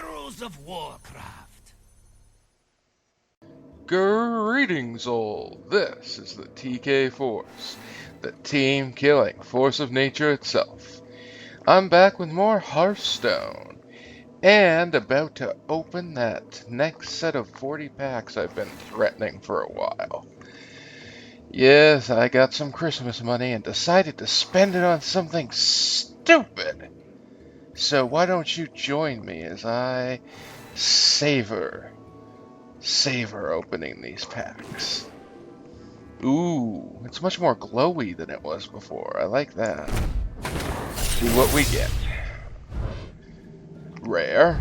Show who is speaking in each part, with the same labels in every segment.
Speaker 1: heroes of Warcraft.
Speaker 2: Greetings all, this is the TK-Force, the team-killing force of nature itself. I'm back with more Hearthstone, and about to open that next set of 40 packs I've been threatening for a while. Yes, I got some Christmas money and decided to spend it on something stupid. So why don't you join me as I savor opening these packs. Ooh, it's much more glowy than it was before. I like that. See what we get. Rare.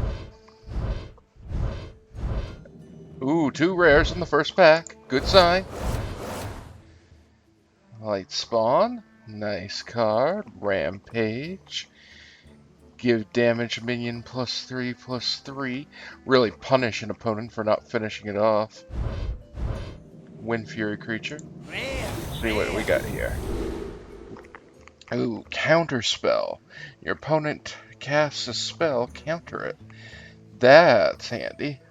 Speaker 2: Ooh, 2 rares in the first pack. Good sign. Light Spawn. Nice card. Rampage. Give damage minion +3/+3. Really punish an opponent for not finishing it off. Wind Fury creature. Let's see what we got here. Ooh, counter spell. Your opponent casts a spell, counter it. That's handy.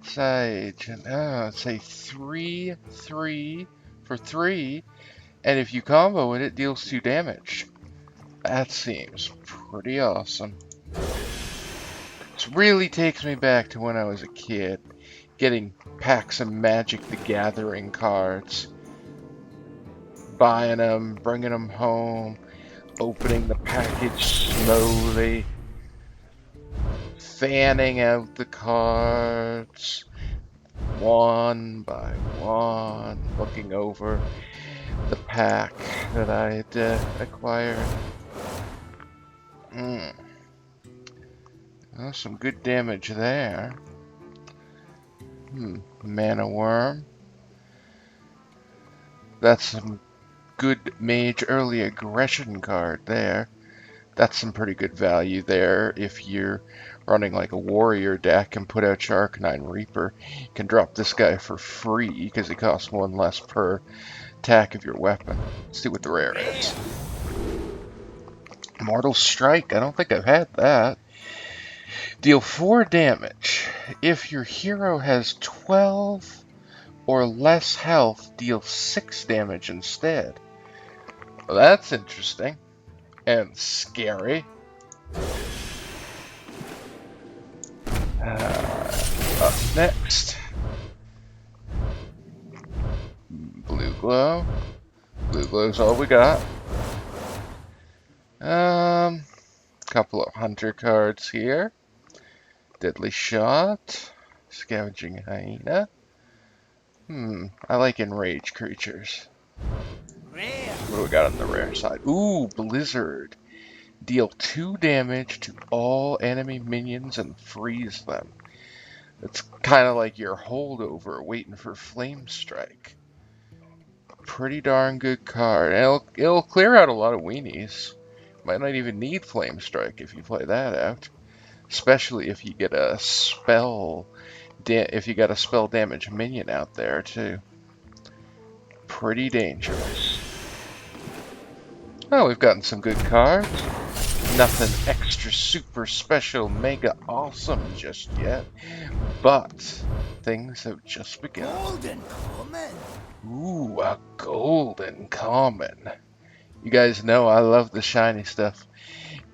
Speaker 2: Sage, say 3/3 for 3, and if you combo it, it deals 2 damage. That seems pretty awesome. This really takes me back to when I was a kid, getting packs of Magic the Gathering cards, buying them, bringing them home, opening the package slowly, fanning out the cards one by one, looking over the pack that I had acquired. Oh, some good damage there. Mana Worm. That's some good mage early aggression card there. That's some pretty good value there if you're running like a warrior deck and put out Arcanine Reaper. You can drop this guy for free because he costs 1 less per attack of your weapon. Let's see what the rare is. Mortal Strike. I don't think I've had that. Deal 4 damage. If your hero has 12 or less health, deal 6 damage instead. Well, that's interesting. And scary. Up next. Blue Glow. Blue Glow's all we got. Couple of Hunter cards here. Deadly Shot. Scavenging Hyena. I like Enraged creatures. What do we got on the rare side? Ooh, Blizzard. Deal 2 damage to all enemy minions and freeze them. It's kind of like your holdover waiting for Flame Strike. Pretty darn good card. And it'll clear out a lot of weenies. Might not even need Flame Strike if you play that out. Especially if you get a spell damage minion out there too. Pretty dangerous. Oh, we've gotten some good cards. Nothing extra super special mega awesome just yet, but things have just begun.
Speaker 1: Golden Common.
Speaker 2: Ooh, a golden common. You guys know I love the shiny stuff.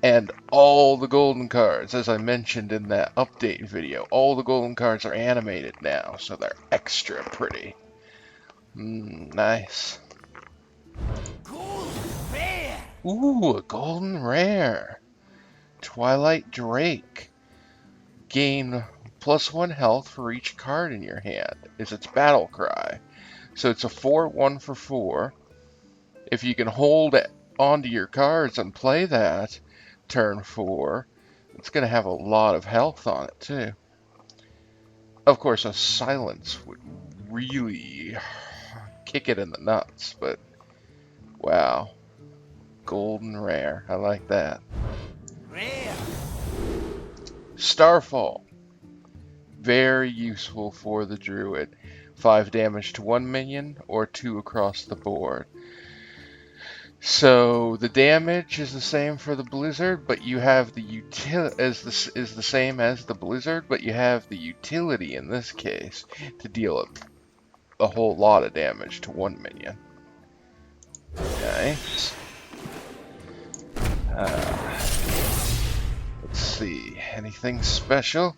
Speaker 2: And all the golden cards, as I mentioned in that update video, all the golden cards are animated now, so they're extra pretty. Nice.
Speaker 1: Golden Rare.
Speaker 2: Ooh, a golden rare. Twilight Drake. Gain +1 health for each card in your hand is its battle cry. So it's a 4/1 for 4. If you can hold it onto your cards and play that turn 4, it's going to have a lot of health on it too. Of course, a silence would really kick it in the nuts, but wow. Golden rare. I like that.
Speaker 1: Rare.
Speaker 2: Starfall. Very useful for the druid. 5 damage to 1 minion or 2 across the board. So the damage is the same for the blizzard, but you have the is the same as the blizzard, but you have the utility in this case to deal a whole lot of damage to one minion. Nice. Let's see, anything special?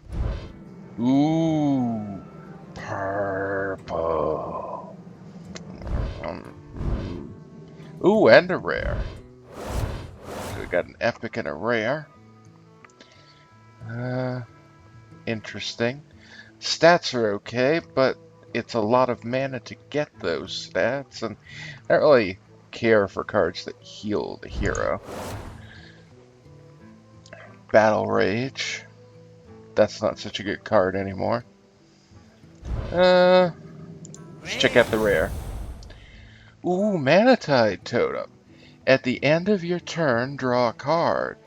Speaker 2: Ooh, purple. Ooh, and a rare. So we got an epic and a rare. Interesting. Stats are okay, but it's a lot of mana to get those stats, and I don't really care for cards that heal the hero. Battle Rage. That's not such a good card anymore. Let's check out the rare. Ooh, Manatide Totem. At the end of your turn, draw a card.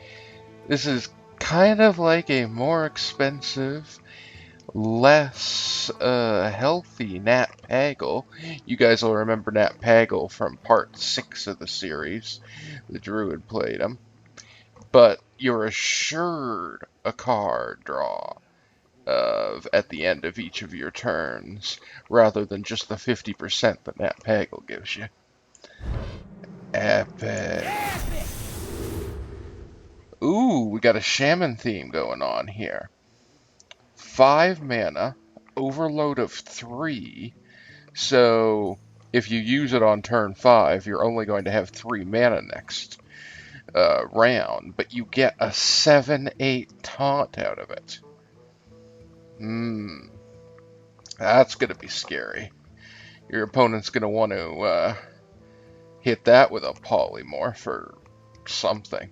Speaker 2: This is kind of like a more expensive, less healthy Nat Pagel. You guys will remember Nat Pagel from part 6 of the series. The Druid played him. But you're assured a card draw at the end of each of your turns, rather than just the 50% that Nat Pagel gives you. Epic. Ooh, we got a shaman theme going on here. 5 mana, overload of 3. So if you use it on turn 5, you're only going to have 3 mana next round, but you get a 7/8 taunt out of it. That's going to be scary. Your opponent's going to want to hit that with a polymorph or something.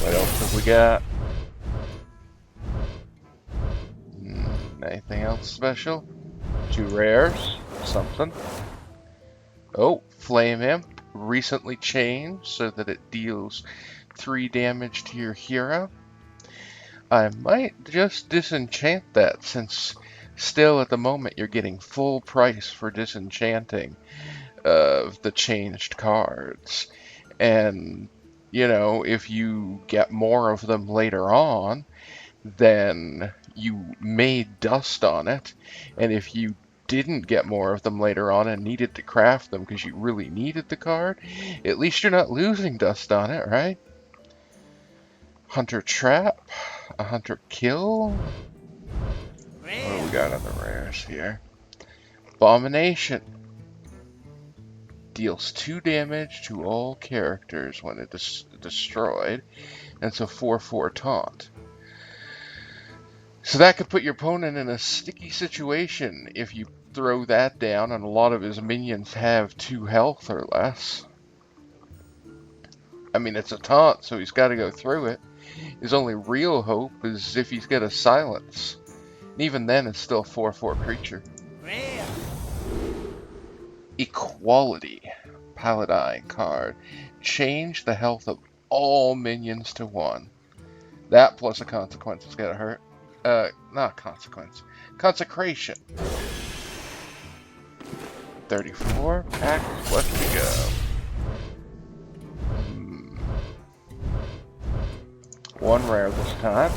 Speaker 2: What else have we got? Anything else special? 2 rares? Something. Oh, Flame Imp. Recently changed so that it deals 3 damage to your hero. I might just disenchant that, since still at the moment you're getting full price for disenchanting of the changed cards. And, you know, if you get more of them later on, then you made dust on it. And if you didn't get more of them later on and needed to craft them because you really needed the card, at least you're not losing dust on it, right? Hunter Trap, a Hunter Kill. What do we got on the rares here? Abomination. Deals 2 damage to all characters when it is destroyed, and it's a 4/4 taunt. So that could put your opponent in a sticky situation if you throw that down and a lot of his minions have 2 health or less. I mean, it's a taunt, so he's got to go through it. His only real hope is if he's got a silence. And even then, it's still a 4/4 creature. Equality. Paladin card. Change the health of all minions to 1. That plus a consequence is going to hurt. Not consequence. Consecration. 34 packs left to go. 1 rare this time.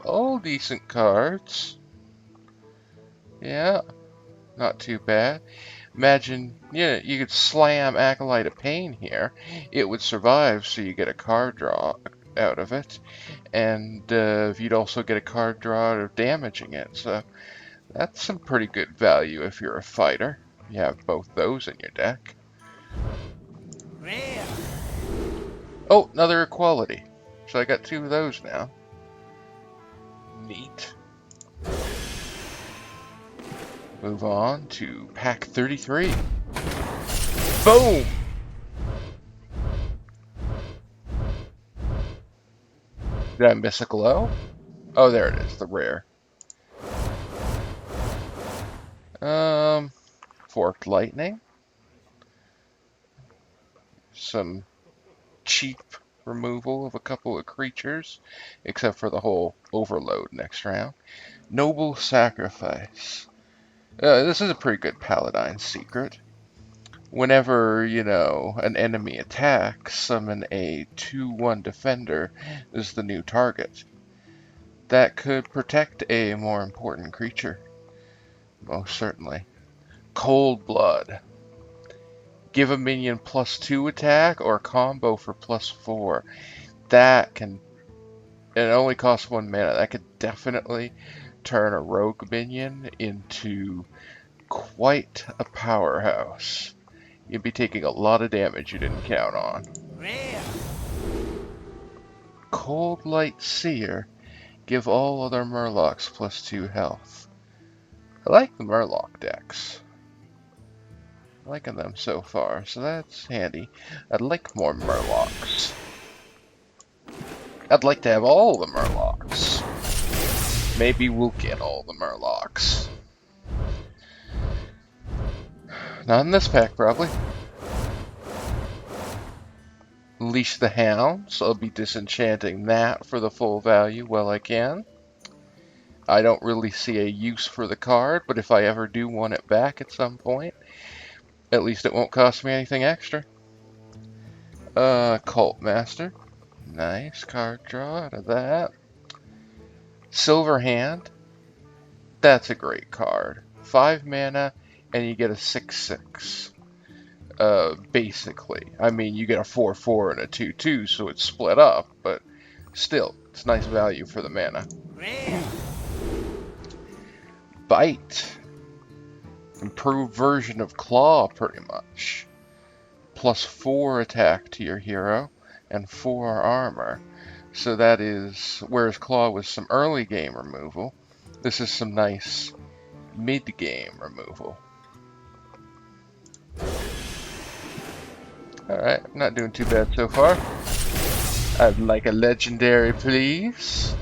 Speaker 2: All decent cards. Yeah, not too bad. Imagine, you could slam Acolyte of Pain here. It would survive, so you get a card draw out of it. And you'd also get a card draw out of damaging it. So that's some pretty good value if you're a fighter. You have both those in your deck. Oh, another equality. So I got 2 of those now. Neat. Move on to pack 33. Boom! Did I miss a glow? Oh, there it is, the rare. Forked Lightning. Some cheap removal of a couple of creatures, except for the whole overload next round. Noble Sacrifice. This is a pretty good Paladin secret. Whenever, an enemy attacks, summon a 2/1 defender as the new target. That could protect a more important creature. Most certainly. Cold Blood. Give a minion +2 attack or combo for +4. That can... It only costs 1 mana. That could definitely turn a rogue minion into quite a powerhouse. You'd be taking a lot of damage you didn't count on.
Speaker 1: Rare.
Speaker 2: Cold Light Seer. Give all other Murlocs +2 health. I like the Murloc decks. Liking them so far, so that's handy. I'd like more Murlocs. I'd like to have all the Murlocs. Maybe we'll get all the Murlocs. Not in this pack, probably. Unleash the Hound, so I'll be disenchanting that for the full value while I can. I don't really see a use for the card, but if I ever do want it back at some point, at least it won't cost me anything extra. Cult Master. Nice card draw out of that. Silver Hand. That's a great card. 5 mana, and you get a 6/6. Basically. I mean, you get a 4/4 and a 2/2, so it's split up, but still, it's nice value for the mana.
Speaker 1: Rare.
Speaker 2: Bite. Improved version of Claw, pretty much. +4 attack to your hero, and 4 armor. So that is, whereas Claw was some early game removal, this is some nice mid-game removal. Alright, not doing too bad so far. I'd like a legendary, please.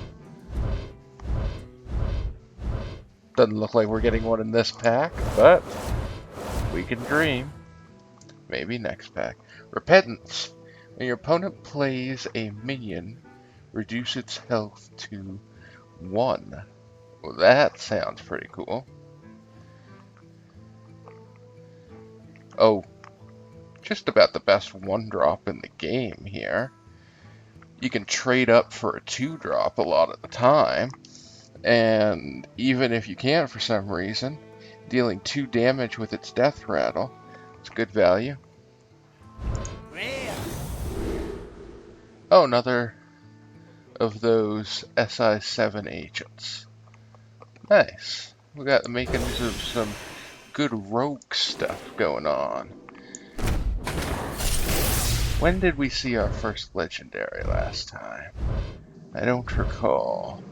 Speaker 2: Doesn't look like we're getting one in this pack, but we can dream. Maybe next pack. Repentance. When your opponent plays a minion, reduce its health to 1. Well, that sounds pretty cool. Oh, just about the best 1-drop in the game here. You can trade up for a 2-drop a lot of the time. And even if you can't for some reason, dealing 2 damage with its death rattle, it's good value.
Speaker 1: Rare.
Speaker 2: Oh, another of those SI7 agents. Nice. We got the makings of some good rogue stuff going on. When did we see our first legendary last time? I don't recall.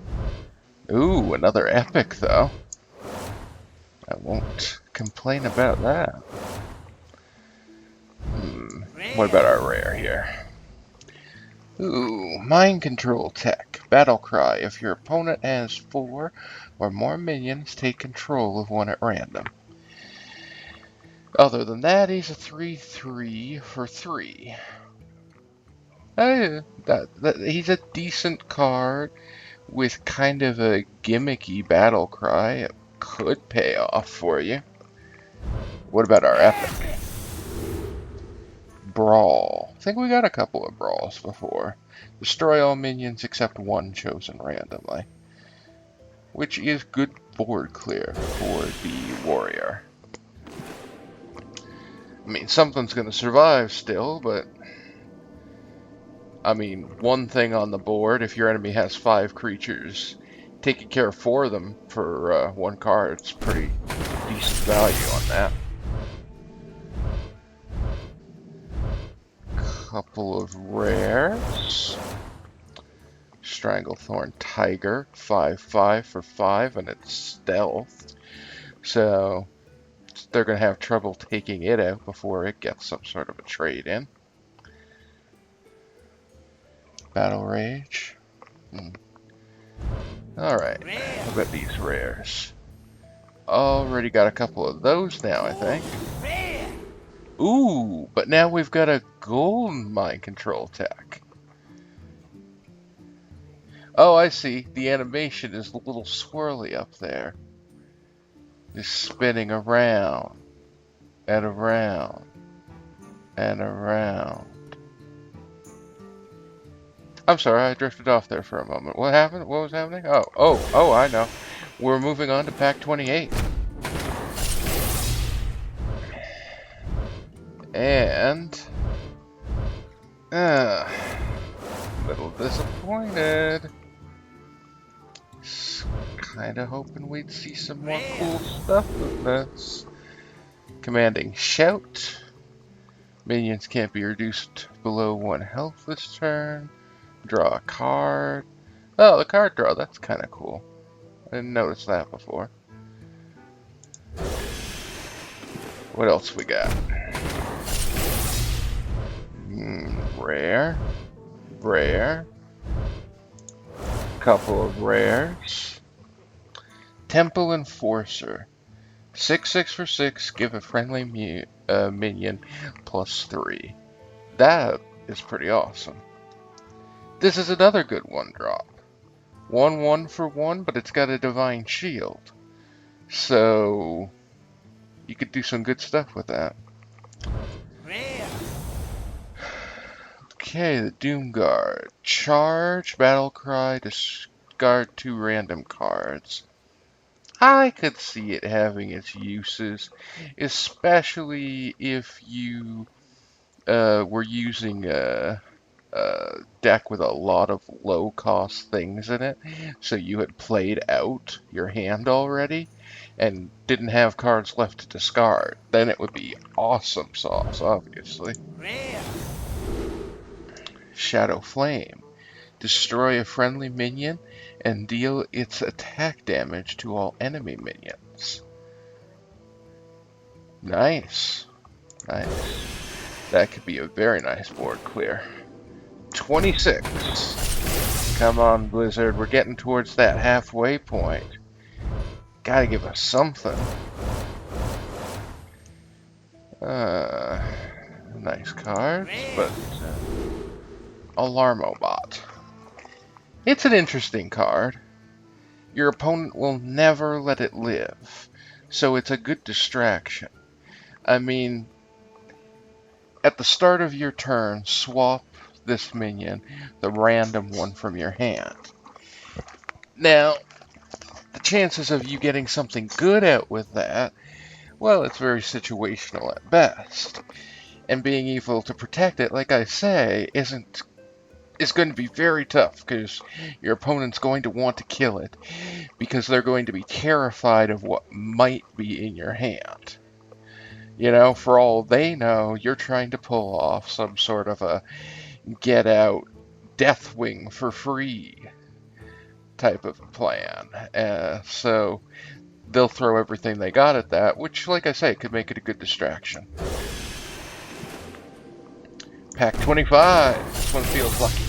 Speaker 2: Ooh, another epic though. I won't complain about that. What about our rare here? Ooh, Mind Control Tech. Battle Cry. If your opponent has 4 or more minions, take control of one at random. Other than that, he's a 3/3 for 3. He's a decent card with kind of a gimmicky battle cry. It could pay off for you. What about our epic? Brawl. I think we got a couple of brawls before. Destroy all minions except 1 chosen randomly. Which is good board clear for the warrior. I mean, something's going to survive still, but... I mean, 1 thing on the board, if your enemy has 5 creatures, taking care of 4 of them for 1 card, it's pretty decent value on that. Couple of rares. Stranglethorn Tiger, 5/5 for 5, and it's stealth. So they're going to have trouble taking it out before it gets some sort of a trade in. Battle Rage. Alright, how about these rares? Already got a couple of those now, I think.
Speaker 1: Rare.
Speaker 2: Ooh, but now we've got a golden Mind Control Tech. Oh, I see. The animation is a little swirly up there. Just spinning around and around and around. I'm sorry, I drifted off there for a moment. What happened? What was happening? Oh, I know. We're moving on to pack 28. And, little disappointed. Kinda hoping we'd see some more cool stuff with this. Commanding Shout. Minions can't be reduced below 1 health this turn. Draw a card. Oh, the card draw, that's kinda cool. I didn't notice that before. What else we got? Rare. Rare. Couple of rares. Temple Enforcer. 6/6 for 6, give a friendly minion +3. That is pretty awesome. This is another good 1-drop. 1/1 for 1, but it's got a Divine Shield. So, you could do some good stuff with that.
Speaker 1: Rare.
Speaker 2: Okay, the Doom Guard. Charge, Battle Cry, discard 2 random cards. I could see it having its uses, especially if you were using a deck with a lot of low-cost things in it, so you had played out your hand already and didn't have cards left to discard. Then it would be awesome sauce, obviously.
Speaker 1: Rare.
Speaker 2: Shadow Flame. Destroy a friendly minion and deal its attack damage to all enemy minions. Nice. Nice. That could be a very nice board clear. 26. Come on, Blizzard. We're getting towards that halfway point. Gotta give us something. Nice cards, but Alarmobot. It's an interesting card. Your opponent will never let it live, so it's a good distraction. I mean, at the start of your turn, swap this minion, the random one from your hand. Now, the chances of you getting something good out with that, well, it's very situational at best. And being able to protect it, like I say, is going to be very tough, because your opponent's going to want to kill it, because they're going to be terrified of what might be in your hand. You know, for all they know, you're trying to pull off some sort of a get out Deathwing for free type of plan. So they'll throw everything they got at that, which, like I say, could make it a good distraction. Pack 25. This one feels lucky.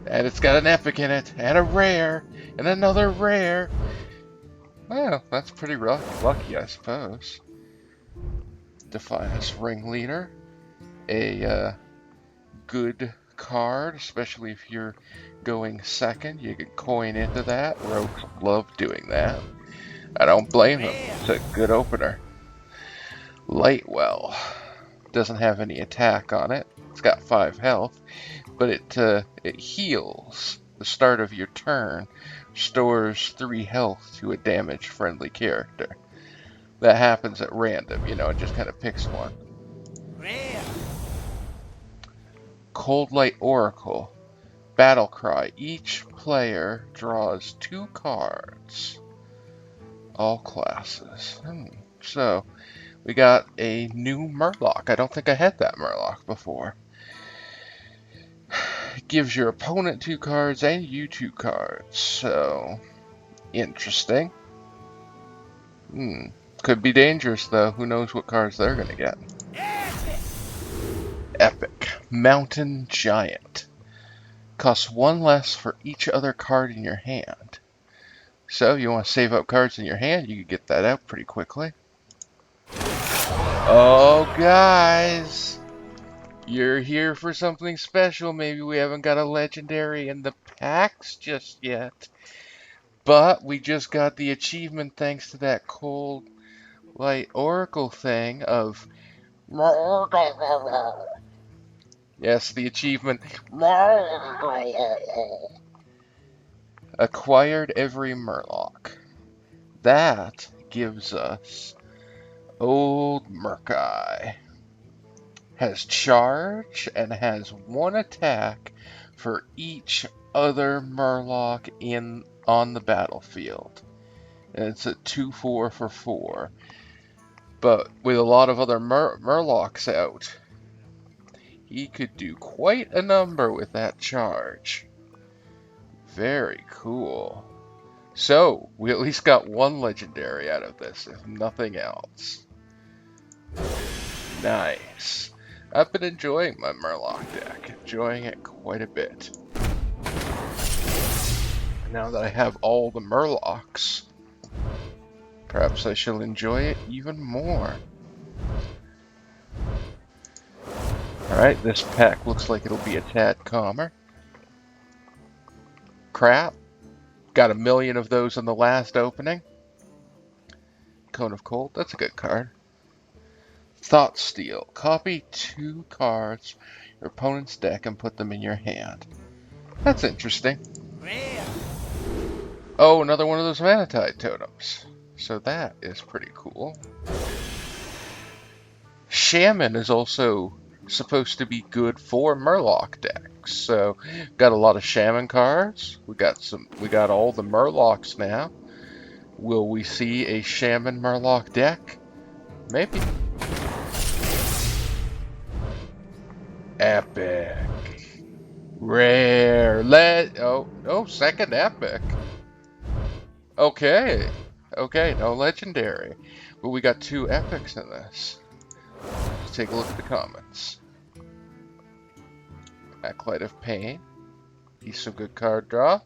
Speaker 2: And it's got an epic in it, and a rare, and another rare. Well, that's pretty lucky, I suppose. Defiance Ringleader. A good card, especially if you're going second. You can coin into that. Rogues love doing that. I don't blame them. It's a good opener. Lightwell. Doesn't have any attack on it. It's got 5 health, but it heals the start of your turn, stores 3 health to a damaged friendly character. That happens at random, you know, it just kind of picks one.
Speaker 1: Rare.
Speaker 2: Cold Light Oracle. Battle Cry. Each player draws 2 cards. All classes. So, we got a new Murloc. I don't think I had that Murloc before. It gives your opponent 2 cards and you 2 cards. So, interesting. Could be dangerous, though. Who knows what cards they're going to get. Epic. Mountain Giant. Costs 1 less for each other card in your hand. So, you want to save up cards in your hand, you can get that out pretty quickly. Oh, guys! You're here for something special. Maybe we haven't got a legendary in the packs just yet. But we just got the achievement thanks to that cold light oracle thing of yes, the achievement acquired every Murloc. That gives us Old Murkai. Has charge and has one attack for each other Murloc on the battlefield. And it's a 2/4 for 4. But with a lot of other Murlocs out, he could do quite a number with that charge. Very cool. So, we at least got one legendary out of this, if nothing else. Nice. I've been enjoying my Murloc deck, enjoying it quite a bit. Now that I have all the Murlocs, perhaps I shall enjoy it even more. Alright, this pack looks like it'll be a tad calmer. Crap. Got 1,000,000 of those in the last opening. Cone of Cold, that's a good card. Thought Steal. Copy 2 cards your opponent's deck and put them in your hand. That's interesting.
Speaker 1: Rare.
Speaker 2: Oh, another one of those Manatide totems. So that is pretty cool. Shaman is also supposed to be good for Murloc decks. So got a lot of Shaman cards. We got all the Murlocs now. Will we see a Shaman Murloc deck? Maybe. Epic. Rare. Second epic. Okay. Okay, no legendary. But we got 2 epics in this. Let's take a look at the comments. Acolyte of Pain. Piece of good card draw.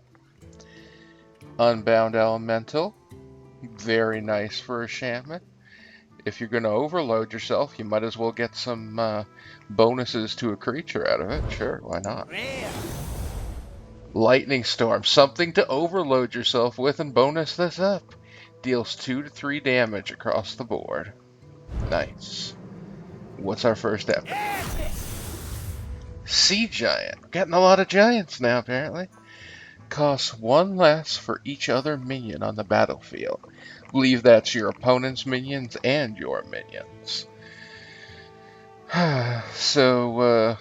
Speaker 2: Unbound Elemental. Very nice for a Shaman. If you're going to overload yourself, you might as well get some bonuses to a creature out of it. Sure, why not?
Speaker 1: Rare.
Speaker 2: Lightning Storm. Something to overload yourself with and bonus this up. Deals 2 to 3 damage across the board. Nice. What's our first epic?
Speaker 1: Epic.
Speaker 2: Sea Giant. We're getting a lot of giants now, apparently. Costs 1 less for each other minion on the battlefield. Believe that's your opponent's minions and your minions. So,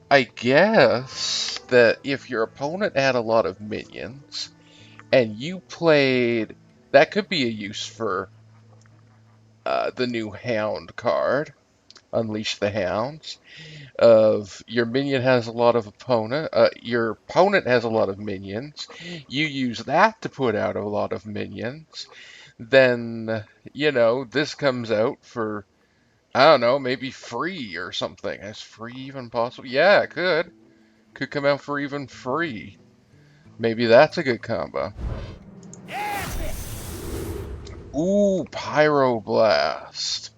Speaker 2: I guess that if your opponent had a lot of minions, and you played... That could be a use for the new Hound card. Unleash the Hounds. Of your minion has a lot of your opponent has a lot of minions. You use that to put out a lot of minions. Then, this comes out for, I don't know, maybe free or something. Is free even possible? Yeah, it could. Could come out for even free. Maybe that's a good combo.
Speaker 1: Epic.
Speaker 2: Ooh, Pyroblast.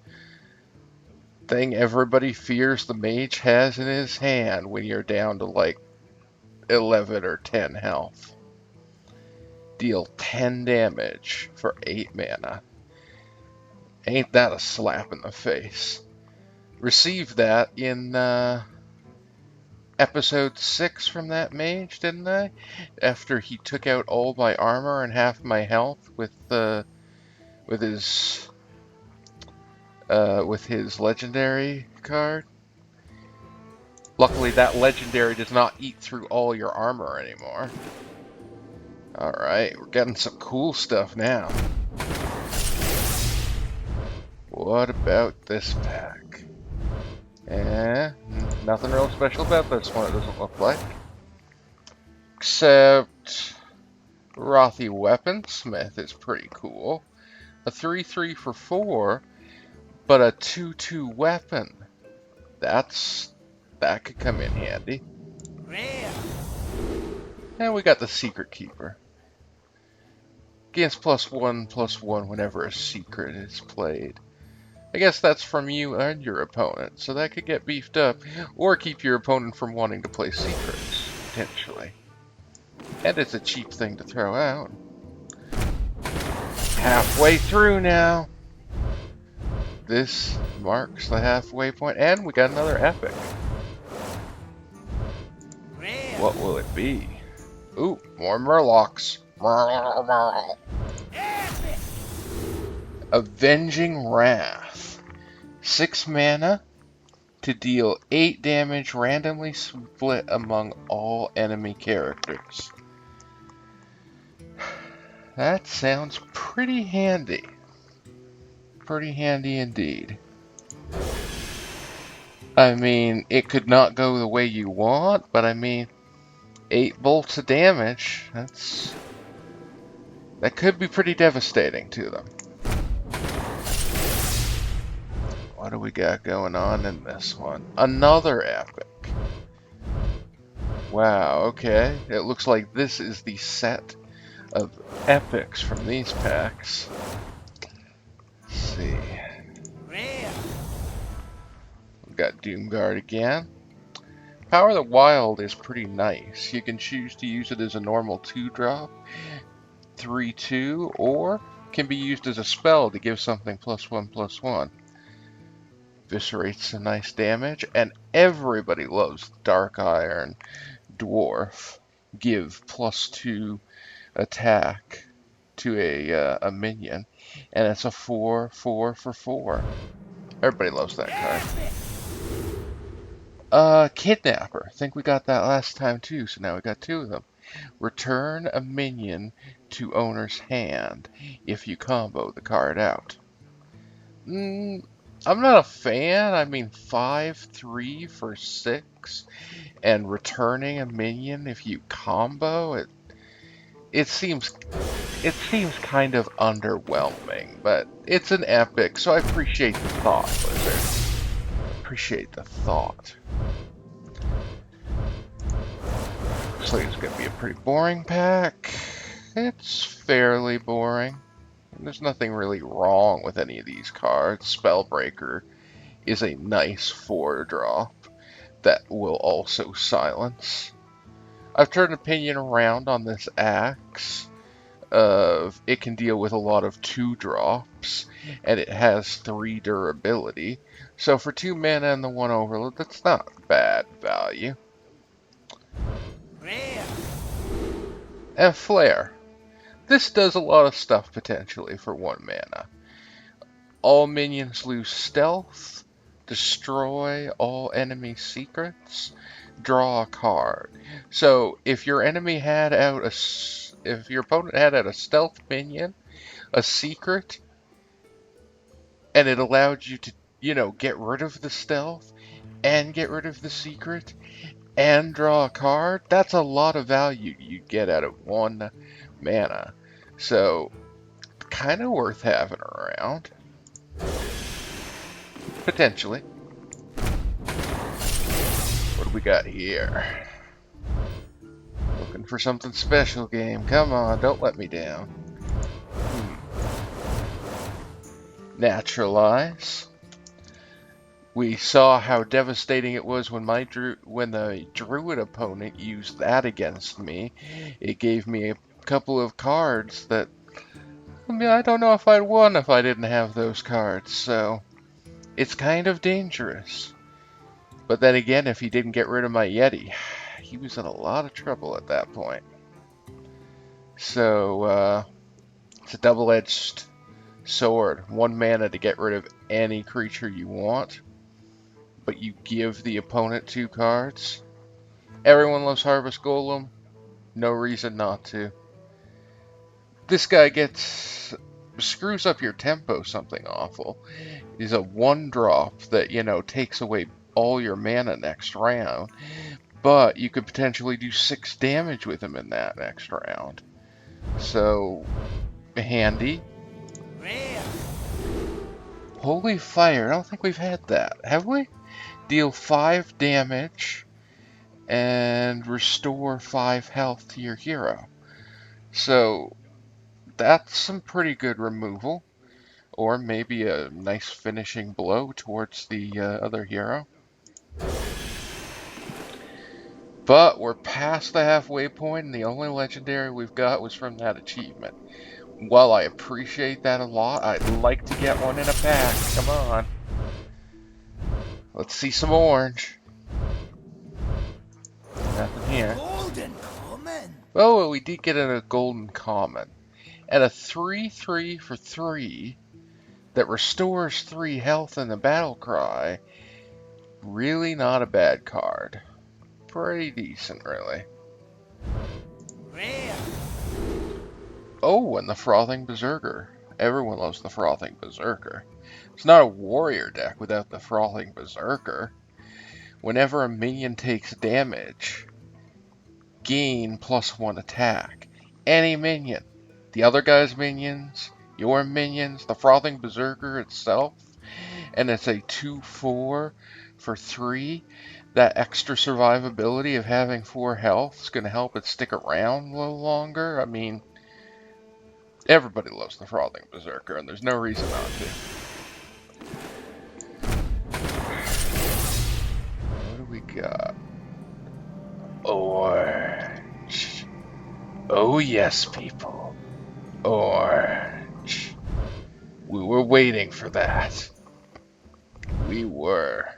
Speaker 2: Thing everybody fears the mage has in his hand when you're down to like 11 or 10 health. Deal 10 damage for 8 mana. Ain't that a slap in the face? Received that in episode 6 from that mage, didn't I? After he took out all my armor and half my health with his legendary card. Luckily, that legendary does not eat through all your armor anymore. Alright, we're getting some cool stuff now. What about this pack? Nothing real special about this one, it doesn't look like. Except... Rothy Weaponsmith is pretty cool. A 3/3 for 4, but a 2/2 weapon. That could come in handy.
Speaker 1: Rare.
Speaker 2: And we got the Secret Keeper. Gains +1/+1 whenever a secret is played. I guess that's from you and your opponent, so that could get beefed up, or keep your opponent from wanting to play secrets, potentially. And it's a cheap thing to throw out. Halfway through now. This marks the halfway point, and we got another epic.
Speaker 1: Rare.
Speaker 2: What will it be? Ooh, more Murlocs.
Speaker 1: Epic.
Speaker 2: Avenging Wrath. 6 mana to deal 8 damage randomly split among all enemy characters. That sounds pretty handy. Pretty handy indeed. I mean, it could not go the way you want, but I mean, 8 bolts of damage, that could be pretty devastating to them. What do we got going on in this one? Another epic. Wow, okay. It looks like this is the set of epics from these packs. Let's see.
Speaker 1: Rare.
Speaker 2: We've got Doomguard again. Power of the Wild is pretty nice. You can choose to use it as a normal 2-drop, 3/2, or can be used as a spell to give something +1/+1. Eviscerates some nice damage, and everybody loves Dark Iron Dwarf. Give +2 attack to a minion, and it's a 4/4 for 4. Everybody loves that card. Kidnapper. I think we got that last time too, so now we got 2 of them. Return a minion to owner's hand if you combo the card out. I'm not a fan. I mean, 5/3 for 6, and returning a minion if you combo it seems kind of underwhelming, but it's an epic, so I appreciate the thought, Blizzard. Appreciate the thought. Looks like it's gonna be a pretty boring pack. It's fairly boring. There's nothing really wrong with any of these cards. Spellbreaker is a nice 4-drop that will also silence. I've turned opinion around on this axe. It can deal with a lot of 2-drops, and it has 3 durability. So for 2 mana and the 1 overload, that's not bad value.
Speaker 1: Rare.
Speaker 2: And Flare. This does a lot of stuff potentially for 1 mana. All minions lose stealth, destroy all enemy secrets, draw a card. So if your opponent had out a stealth minion, a secret, and it allowed you to, get rid of the stealth and get rid of the secret and draw a card, that's a lot of value you get out of 1 mana. So, kind of worth having around. Potentially. What do we got here? Looking for something special, game. Come on, don't let me down. Naturalize. We saw how devastating it was when the druid opponent used that against me. It gave me a couple of cards that, I don't know if I'd won if I didn't have those cards, so it's kind of dangerous. But then again, if he didn't get rid of my Yeti, he was in a lot of trouble at that point. So, it's a double-edged sword. 1 mana to get rid of any creature you want, but you give the opponent 2 cards. Everyone loves Harvest Golem. No reason not to. This guy screws up your tempo something awful. He's a 1-drop that, takes away all your mana next round, but you could potentially do 6 damage with him in that next round. So, handy.
Speaker 1: Rare.
Speaker 2: Holy Fire, I don't think we've had that, have we? Deal 5 damage and restore 5 health to your hero. So, that's some pretty good removal, or maybe a nice finishing blow towards the other hero. But we're past the halfway point, and the only legendary we've got was from that achievement. while I appreciate that a lot, I'd like to get one in a pack. Come on. Let's see some orange. Nothing here.
Speaker 1: Golden common.
Speaker 2: Oh, we did get a golden common. And a 3/3 for 3 that restores 3 health in the battle cry. Really not a bad card. Pretty decent, really.
Speaker 1: Rare.
Speaker 2: Oh, and the Frothing Berserker. Everyone loves the Frothing Berserker. It's not a warrior deck without the Frothing Berserker. Whenever a minion takes damage, gain +1 attack. Any minion. The other guy's minions, your minions, the Frothing Berserker itself. And it's a 2/4 for 3. That extra survivability of having 4 health is going to help it stick around a little longer. I mean, everybody loves the Frothing Berserker, and there's no reason not to. What do we got? Orange. Oh yes, people. Orange. We were waiting for that. We were.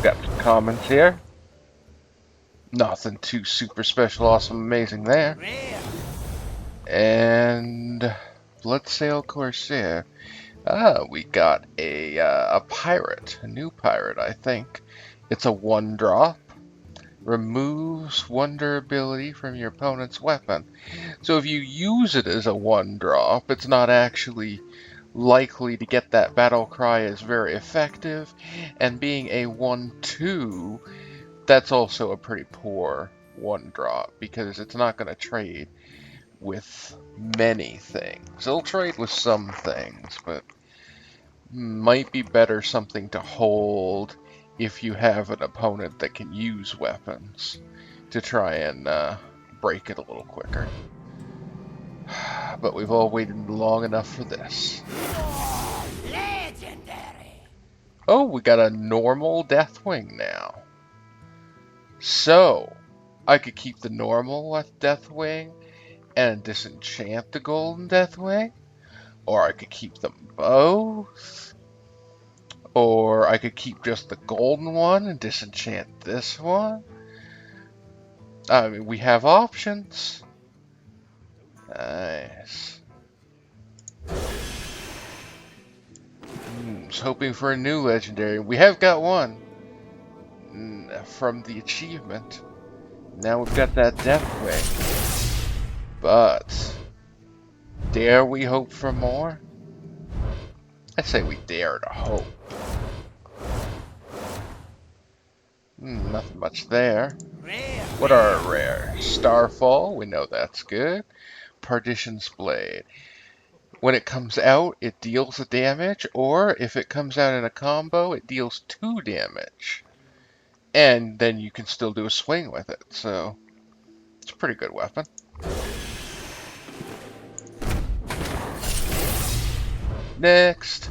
Speaker 2: Got some comments here. Nothing too super special, awesome, amazing there.
Speaker 1: Rare.
Speaker 2: And Bloodsail Corsair. We got a pirate, a new pirate, I think. It's a 1-drop. Removes 1 durability from your opponent's weapon. So if you use it as a 1-drop, it's not actually likely to get that battle cry as very effective. And being a 1/2, that's also a pretty poor 1-drop because it's not going to trade with many things. It'll trade with some things, but might be better something to hold if you have an opponent that can use weapons to try and break it a little quicker. But we've all waited long enough for this.
Speaker 1: Oh, legendary.
Speaker 2: Oh, we got a normal Deathwing now. So, I could keep the normal Deathwing and disenchant the golden Deathwing, or I could keep them both, or I could keep just the golden one and disenchant this one. I mean, we have options. Nice. Was hoping for a new legendary. We have got one from the achievement. Now we've got that Deathwing. But dare we hope for more? I say we dare to hope. Nothing much there.
Speaker 1: Rare.
Speaker 2: What are our rare? Starfall, we know that's good. Partition's Blade. When it comes out, it deals a damage, or if it comes out in a combo, it deals 2 damage. And then you can still do a swing with it, so it's a pretty good weapon. Next.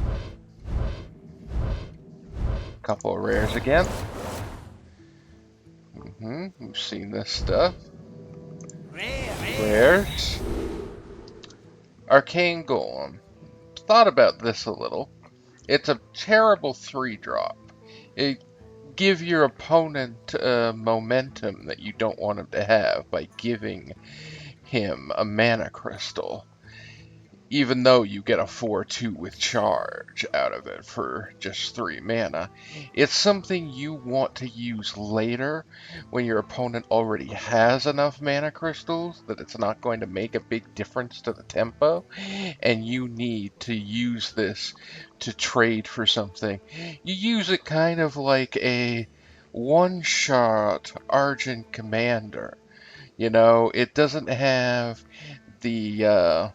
Speaker 2: Couple of rares again. We've seen this stuff.
Speaker 1: Rare.
Speaker 2: Rares. Arcane Golem. Thought about this a little. It's a terrible 3-drop. It give your opponent momentum that you don't want him to have by giving him a mana crystal. Even though you get a 4/2 with charge out of it for just 3 mana, it's something you want to use later when your opponent already has enough mana crystals that it's not going to make a big difference to the tempo, and you need to use this to trade for something. You use it kind of like a one-shot Argent Commander. You know, it doesn't have the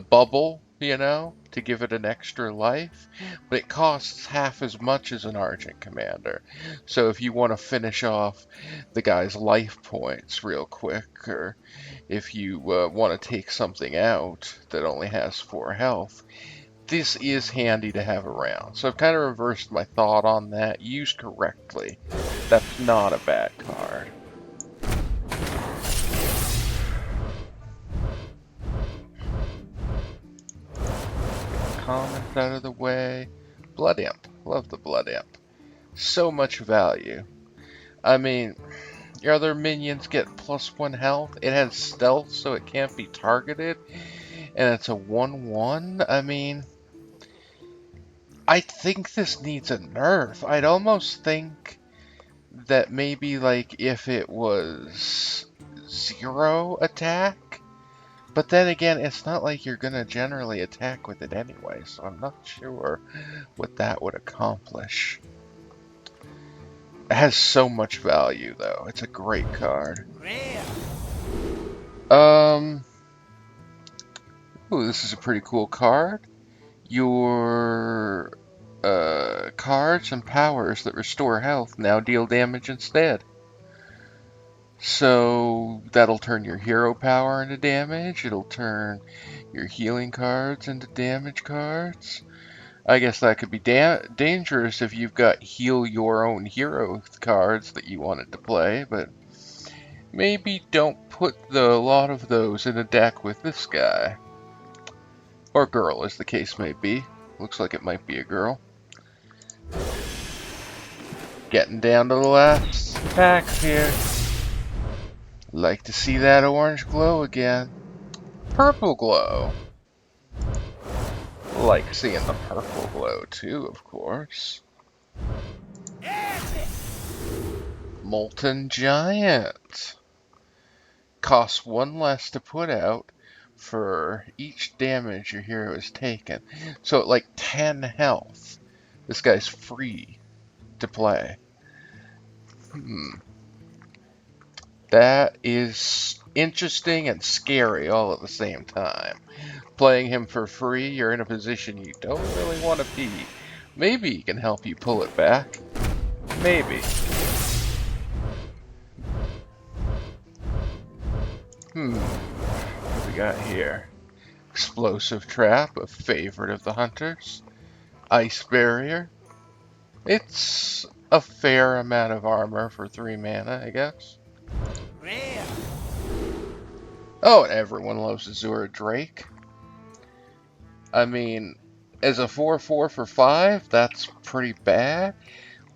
Speaker 2: bubble, you know, to give it an extra life, but it costs half as much as an Argent Commander. So if you want to finish off the guy's life points real quick, or if you want to take something out that only has 4 health, this is handy to have around. So I've kind of reversed my thought on that. Used correctly, that's not a bad card. commons out of the way. Blood Imp. Love the Blood Imp. So much value. I mean, your other minions get +1 health. It has stealth, so it can't be targeted. And it's a 1/1. I mean, I think this needs a nerf. I'd almost think that maybe, like, if it was 0 attack. But then again, it's not like you're gonna generally attack with it anyway, so I'm not sure what that would accomplish. It has so much value, though. It's a great card.
Speaker 1: Rare.
Speaker 2: Ooh, this is a pretty cool card. Your cards and powers that restore health now deal damage instead. So that'll turn your hero power into damage. It'll turn your healing cards into damage cards. I guess that could be dangerous if you've got heal your own hero cards that you wanted to play, but maybe don't put a lot of those in a deck with this guy. Or girl, as the case may be. Looks like it might be a girl. Getting down to the last packs here. Like to see that orange glow again. Purple glow. Like seeing the purple glow too, of course.
Speaker 1: Epic.
Speaker 2: Molten Giant. Costs 1 less to put out for each damage your hero has taken. So at like 10 health, this guy's free to play. That is interesting and scary all at the same time. Playing him for free, you're in a position you don't really want to be. Maybe he can help you pull it back. Maybe. What do we got here? Explosive Trap, a favorite of the hunters. Ice Barrier. It's a fair amount of armor for 3 mana, I guess.
Speaker 1: Rare.
Speaker 2: Oh, and everyone loves Azura Drake. I mean, as a 4/4 for 5, that's pretty bad.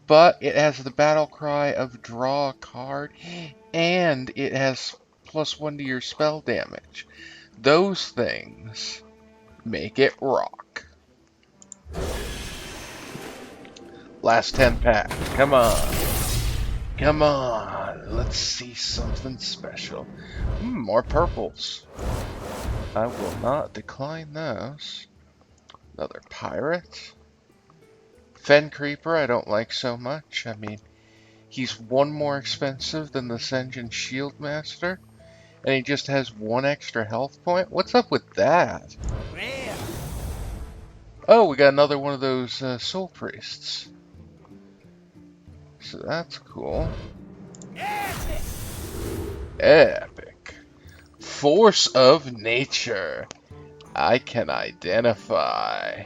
Speaker 2: But it has the battle cry of draw a card, and it has +1 to your spell damage. Those things make it rock. Last 10 packs. Come on. Come on. Let's see something special. More purples. I will not decline those. Another pirate. Fen Creeper I don't like so much. I mean, he's 1 more expensive than the Sen'jin Shieldmaster. And he just has 1 extra health point? What's up with that?
Speaker 1: Rare.
Speaker 2: Oh, we got another one of those Soul Priests. So that's cool.
Speaker 1: Epic.
Speaker 2: Epic. Force of Nature. I can identify.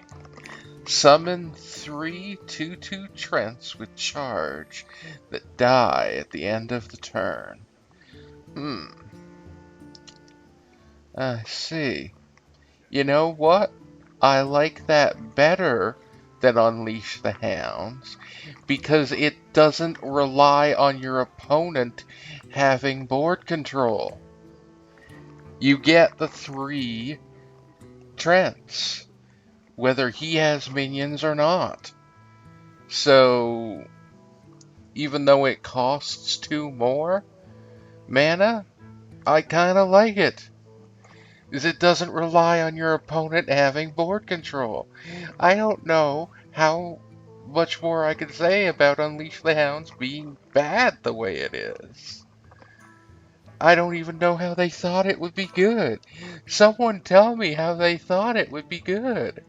Speaker 2: Summon 3 2/2 Trents with charge that die at the end of the turn. I see. You know what? I like that better than Unleash the Hounds because it doesn't rely on your opponent having board control. You get the 3 Trents, whether he has minions or not. So, even though it costs 2 more mana, I kinda like it. Because it doesn't rely on your opponent having board control. I don't know how much more I could say about Unleash the Hounds being bad the way it is. I don't even know how they thought it would be good. Someone tell me how they thought it would be good.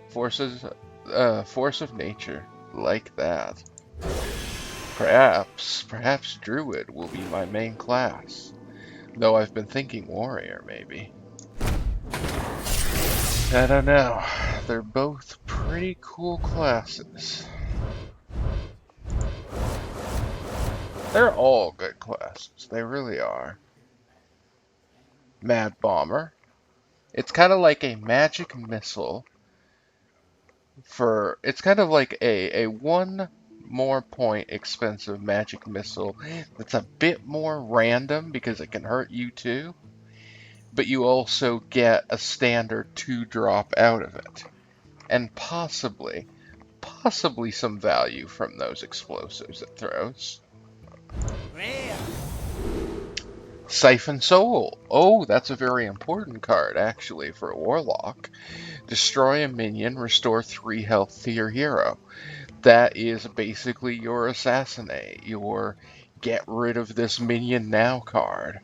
Speaker 2: Force of Nature, like that. Perhaps Druid will be my main class. Though I've been thinking Warrior, maybe. I don't know. They're both pretty cool classes. They're all good classes. They really are. Mad Bomber. It's kind of like a magic missile it's kind of like a one more point expensive magic missile that's a bit more random because it can hurt you too, but you also get a standard 2-drop out of it. And possibly some value from those explosives it throws.
Speaker 1: Rare.
Speaker 2: Siphon Soul. Oh, that's a very important card, actually, for a Warlock. Destroy a minion, restore 3 health to your hero. That is basically your Assassinate, your get rid of this minion now card.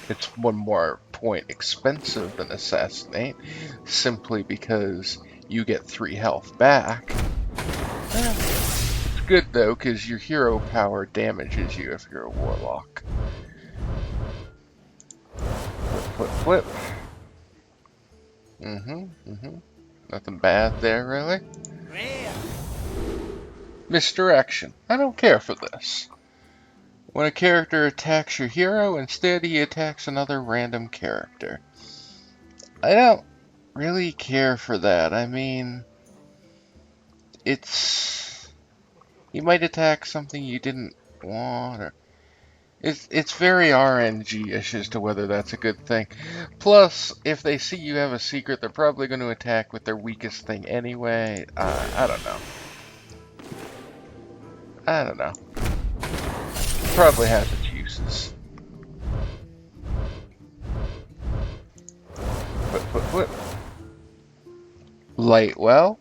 Speaker 2: It's one more point expensive than Assassinate, simply because you get 3 health back. It's good though, because your hero power damages you if you're a Warlock. Flip. Nothing bad there, really.
Speaker 1: Rare.
Speaker 2: Misdirection. I don't care for this. When a character attacks your hero, instead he attacks another random character. I don't really care for that. I mean, you might attack something you didn't want, or it's very RNG-ish as to whether that's a good thing. Plus, if they see you have a secret, they're probably going to attack with their weakest thing anyway. I don't know. Probably has its uses. Flip. Lightwell.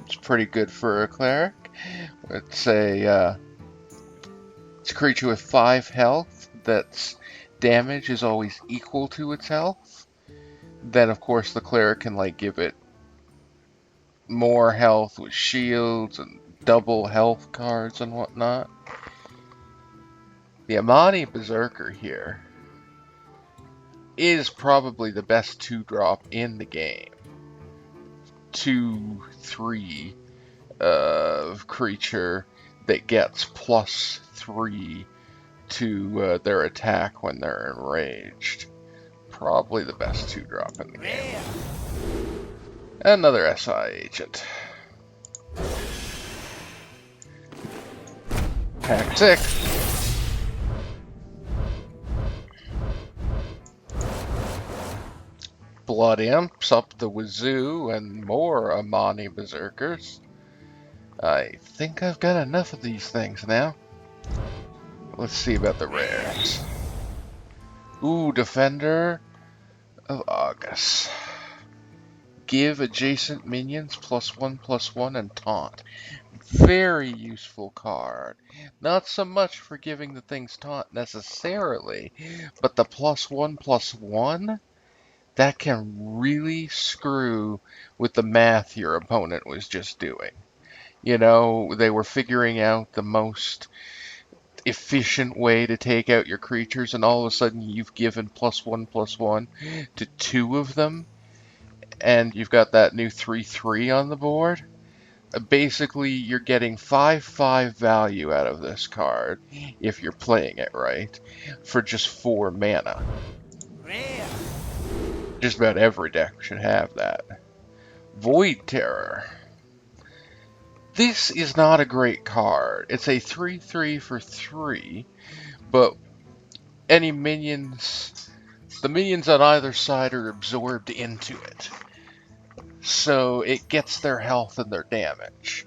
Speaker 2: It's pretty good for a cleric. It's a creature with 5 health that's damage is always equal to its health. Then of course the cleric can give it more health with shields and double health cards and whatnot. The Amani Berserker here is probably the best 2-drop in the game. 2/3 creature that gets +3 to their attack when they're enraged. Probably the best 2-drop in the game. Another SI agent. Pack 6. Blood Imps up the wazoo and more Amani Berserkers. I think I've got enough of these things now. Let's see about the rares. Ooh, Defender of August. Give adjacent minions +1/+1 and taunt. Very useful card. Not so much for giving the things taunt necessarily, but the +1/+1, that can really screw with the math your opponent was just doing. You know, they were figuring out the most efficient way to take out your creatures, and all of a sudden you've given +1/+1 to 2 of them, and you've got that new 3/3 on the board. Basically, you're getting 5/5 value out of this card, if you're playing it right, for just 4 mana.
Speaker 1: Rare.
Speaker 2: Just about every deck should have that. Void Terror. This is not a great card. It's a 3/3 for 3, but any minions, the minions on either side are absorbed into it. So it gets their health and their damage,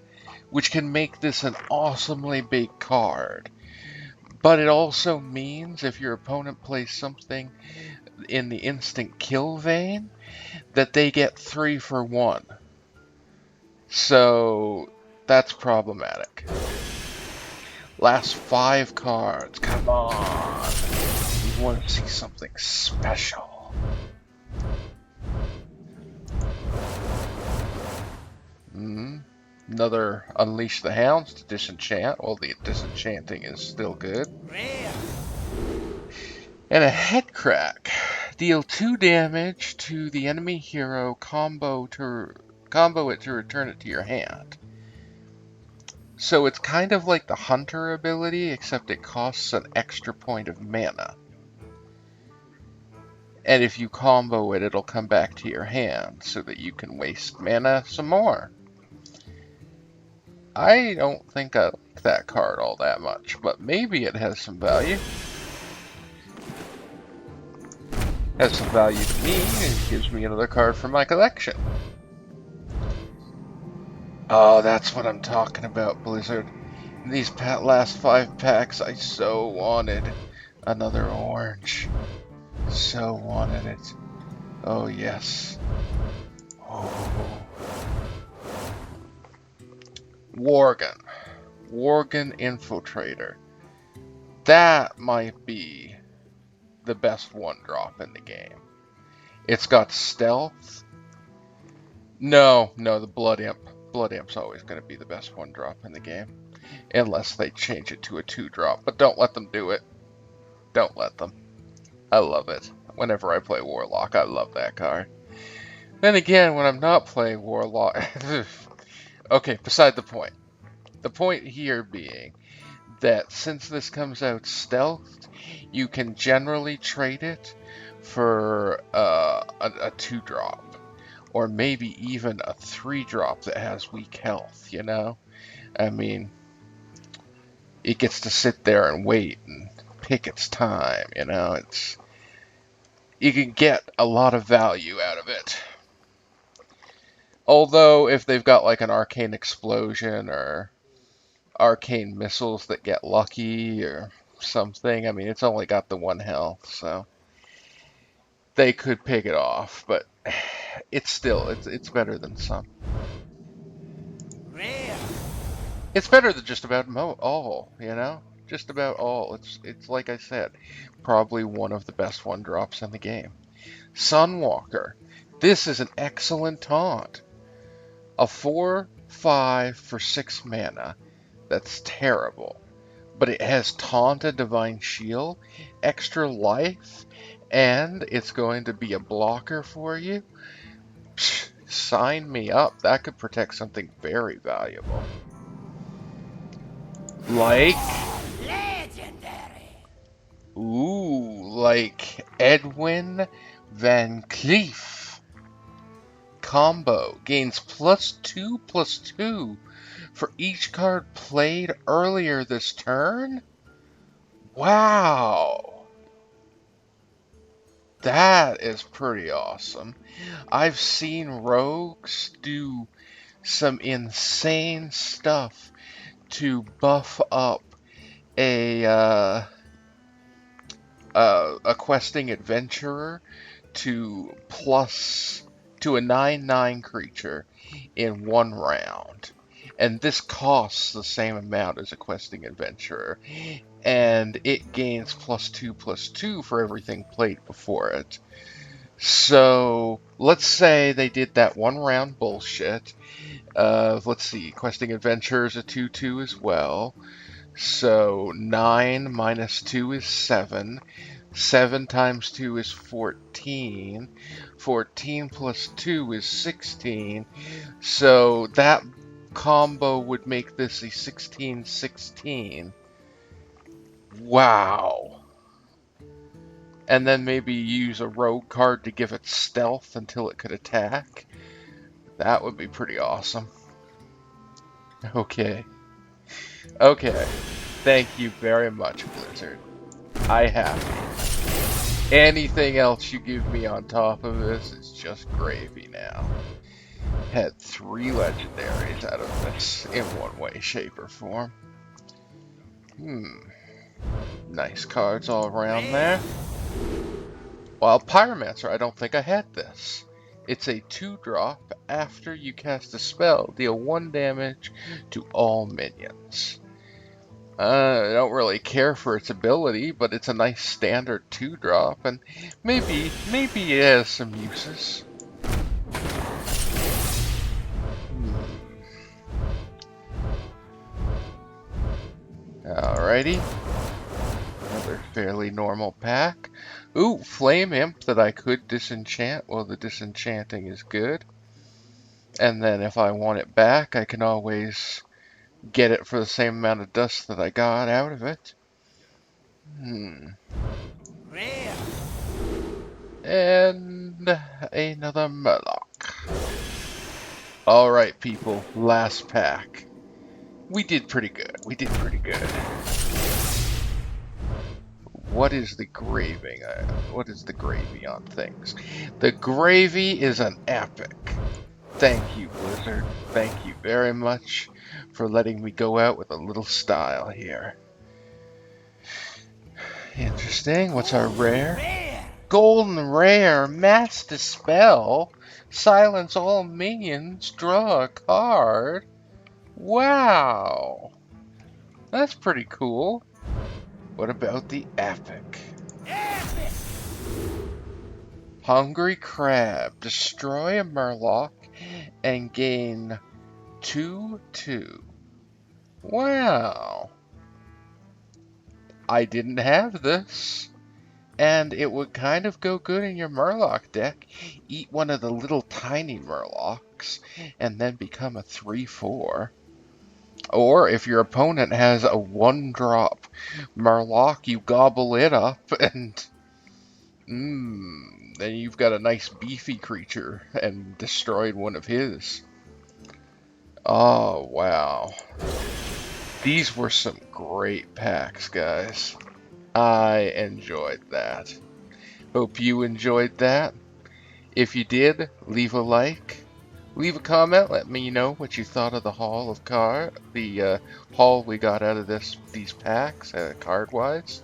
Speaker 2: which can make this an awesomely big card. But it also means if your opponent plays something in the instant kill vein, that they get 3 for 1. So that's problematic. Last 5 cards. Come on. We want to see something special. Another Unleash the Hounds to disenchant. Well, the disenchanting is still good.
Speaker 1: Rare.
Speaker 2: And a Head Crack. Deal 2 damage to the enemy hero, combo it to return it to your hand. So it's kind of like the Hunter ability, except it costs an extra point of mana. And if you combo it, it'll come back to your hand so that you can waste mana some more. I don't think I like that card all that much, but maybe it has some value. Has some value to me, and gives me another card for my collection. Oh, that's what I'm talking about, Blizzard. These last 5 packs, I so wanted another orange. So wanted it. Oh, yes. Oh. Worgen. Worgen Infiltrator. That might be the best 1-drop in the game. It's got stealth. No, the Blood Imp. Blood Imp's always going to be the best 1-drop in the game. Unless they change it to a 2-drop. But don't let them do it. Don't let them. I love it. Whenever I play Warlock, I love that card. Then again, when I'm not playing Warlock... Okay, beside the point. The point here being that since this comes out stealthed, you can generally trade it for a 2-drop. Or maybe even a 3-drop that has weak health, you know? I mean, it gets to sit there and wait and pick its time, you know? You can get a lot of value out of it. Although, if they've got like an arcane explosion or arcane missiles that get lucky or something, I mean, it's only got the 1 health, so they could pick it off, but it's better than some.
Speaker 1: Rare.
Speaker 2: It's better than just about all, you know? Just about all. It's like I said, probably one of the best 1-drops in the game. Sunwalker. This is an excellent taunt. A 4/5 for 6 mana. That's terrible. But it has Taunt and Divine Shield, extra life, and it's going to be a blocker for you. Psh, sign me up. That could protect something very valuable. Like...
Speaker 1: Legendary.
Speaker 2: Ooh, like Edwin Van Cleef. Combo gains +2/+2 for each card played earlier this turn? Wow! That is pretty awesome. I've seen rogues do some insane stuff to buff up a questing adventurer to a 9/9 creature in 1 round. And this costs the same amount as a questing adventurer. And it gains +2/+2 for everything played before it. So let's say they did that 1 round bullshit. Let's see, questing adventurer is a 2/2 as well. So 9 minus 2 is 7. 7 times 2 is 14. 14 plus 2 is 16. So that combo would make this a 16/16. Wow. And then maybe use a rogue card to give it stealth until it could attack. That would be pretty awesome. Okay. Okay. Thank you very much, Blizzard. I have it. Anything else you give me on top of this is just gravy now. Had 3 legendaries out of this in one way, shape, or form. Nice cards all around there. While Pyromancer, I don't think I had this. It's a 2-drop. After you cast a spell, deal 1 damage to all minions. I don't really care for its ability, but it's a nice standard 2-drop, and maybe it has some uses. Alrighty. Another fairly normal pack. Ooh, Flame Imp that I could disenchant. Well, the disenchanting is good. And then if I want it back, I can always get it for the same amount of dust that I got out of it.
Speaker 1: Rare.
Speaker 2: And another Murloc. Alright, people, last pack. We did pretty good. We did pretty good. What is the graving? What is the gravy on things? The gravy is an epic. Thank you, Blizzard. Thank you very much for letting me go out with a little style here. Interesting. What's our rare? Golden rare. Mass Dispel. Silence all minions. Draw a card. Wow. That's pretty cool. What about the epic? Hungry Crab. Destroy a Murloc and gain 2/2. Wow. I didn't have this. And it would kind of go good in your Murloc deck. Eat one of the little tiny Murlocs and then become a 3/4. Or if your opponent has a 1-drop Murloc, you gobble it up and then you've got a nice beefy creature and destroyed one of his. Oh, wow. These were some great packs, guys. I enjoyed that. Hope you enjoyed that. If you did, leave a like. Leave a comment. Let me know what you thought of the haul of haul we got out of these packs, card-wise.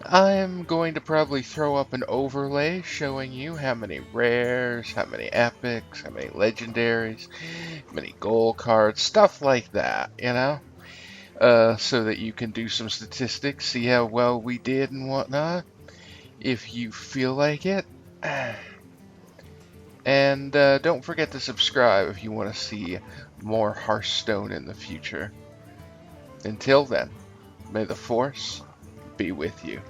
Speaker 2: I'm going to probably throw up an overlay showing you how many rares, how many epics, how many legendaries, how many gold cards, stuff like that, you know? So that you can do some statistics, see how well we did and whatnot, if you feel like it. And don't forget to subscribe if you want to see more Hearthstone in the future. Until then, may the Force be with you.